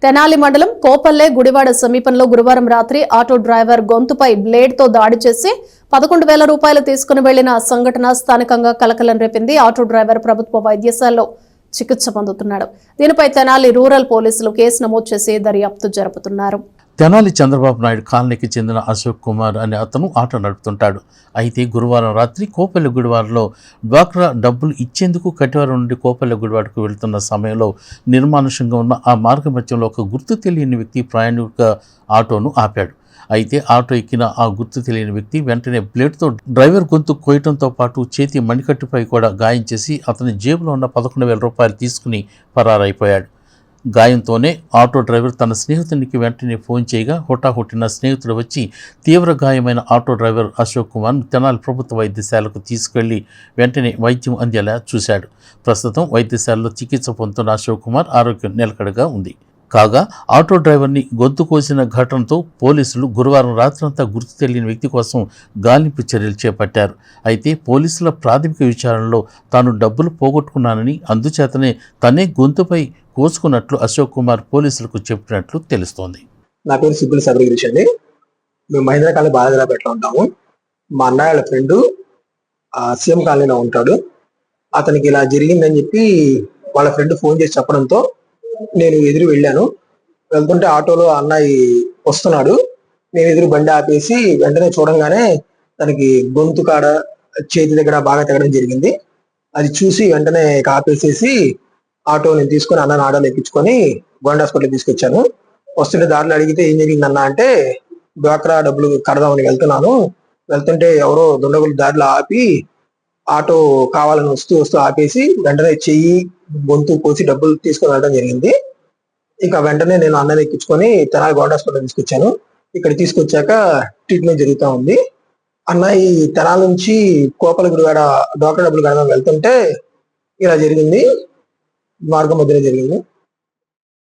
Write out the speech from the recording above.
తెనాలి మండలం కోపల్లె గుడివాడ సమీపంలో గురువారం రాత్రి ఆటో డ్రైవర్ గొంతుపై బ్లేడ్ తో దాడి చేసి 11,000 రూపాయలు తీసుకుని వెళ్లిన సంఘటన స్థానికంగా కలకలం రేపింది. ఆటో డ్రైవర్ ప్రభుత్వ వైద్యశాలలో చికిత్స పొందుతున్నాడు. దీనిపై తెనాలి రూరల్ పోలీసులు కేసు నమోదు చేసి దర్యాప్తు జరుపుతున్నారు. తెనాలి చంద్రబాబు నాయుడు కాలనీకి చెందిన అశోక్ కుమార్ అనే అతను ఆటో నడుపుతుంటాడు. అయితే గురువారం రాత్రి కోపల్లె గుడివాడలో డ్వాక్రా డబ్బులు ఇచ్చేందుకు కటివారం నుండి కోపల్లె గుడివాడకు వెళ్తున్న సమయంలో నిర్మానుషంగా ఉన్న ఆ మార్గ మధ్యంలో ఒక గుర్తు తెలియని వ్యక్తి ప్రయాణిక ఆటోను ఆపాడు. అయితే ఆటో ఎక్కిన ఆ గుర్తు తెలియని వ్యక్తి వెంటనే బ్లేడ్తో డ్రైవర్ గొంతు కోయటంతో పాటు చేతి మణికట్టుపై కూడా గాయం చేసి అతని జేబులో ఉన్న 11,000 రూపాయలు తీసుకుని పరారైపోయాడు. గాయంతోనే ఆటో డ్రైవర్ తన స్నేహితునికి వెంటనే ఫోన్ చేయగా హుటాహుటిన స్నేహితుడు వచ్చి తీవ్ర గాయమైన ఆటో డ్రైవర్ అశోక్ కుమార్ను తెనాలి ప్రభుత్వ వైద్యశాలకు తీసుకెళ్లి వెంటనే వైద్యం అందేలా చూశాడు. ప్రస్తుతం వైద్యశాలలో చికిత్స పొందుతున్న అశోక్ కుమార్ ఆరోగ్యం నిలకడగా ఉంది. కాగా ఆటో డ్రైవర్ని గొంతు కోసిన ఘటనతో పోలీసులు గురువారం రాత్రంతా గుర్తు తెలియని వ్యక్తి కోసం గాలింపు చర్యలు చేపట్టారు. అయితే పోలీసుల ప్రాథమిక విచారణలో తాను డబ్బులు పోగొట్టుకున్నానని అందుచేతనే తనే గొంతుపై కోసుకున్నట్లు అశోక్ కుమార్ పోలీసులకు చెప్పినట్లు తెలుస్తోంది. నా పేరు సిబ్బుల్ సబరిగిరీష్ అండి. మేము మహేంద్ర కాలనీ బాలరాపేటలో ఉంటాము. మా అన్నయ్య వాళ్ళ ఫ్రెండ్ సీఎం కాలనీలో ఉంటాడు. అతనికి ఇలా జరిగిందని చెప్పి వాళ్ళ ఫ్రెండ్ ఫోన్ చేసి చెప్పడంతో నేను ఎదురు వెళ్ళాను. వెళ్తుంటే ఆటోలో అన్నయ్య వస్తున్నాడు. నేను ఎదురు బండి ఆపేసి వెంటనే చూడంగానే తనకి గొంతు కాడ చేతి దగ్గర బాగా తెగడం జరిగింది. అది చూసి వెంటనే ఆపేసేసి ఆటో నేను తీసుకొని అన్న ఆటోలో ఎక్కించుకొని గవర్నమెంట్ హాస్పిటల్ తీసుకొచ్చాను. వస్తుంటే దారిలో అడిగితే ఏం జరిగిందన్న అంటే డ్వాక్రా డబ్బులు కడదామని వెళ్తుంటే ఎవరో దుండగులు దారిలో ఆపి ఆటో కావాలని వస్తూ ఆపేసి వెంటనే చెయ్యి గొంతు కోసి డబ్బులు తీసుకొని వెళ్ళడం జరిగింది. ఇక వెంటనే నేను అన్నని ఎక్కించుకొని తెనాలి గవర్నమెంట్ హాస్పిటల్ తీసుకొచ్చాను. ఇక్కడ తీసుకొచ్చాక ట్రీట్మెంట్ జరుగుతూ ఉంది. అన్నయ్య తెనాలి నుంచి కోపల గుడివాడ డ్వాక్రా డబ్బులు కడదాం వెళ్తుంటే ఇలా జరిగింది. మార్గం మధ్యలో జరిగింది.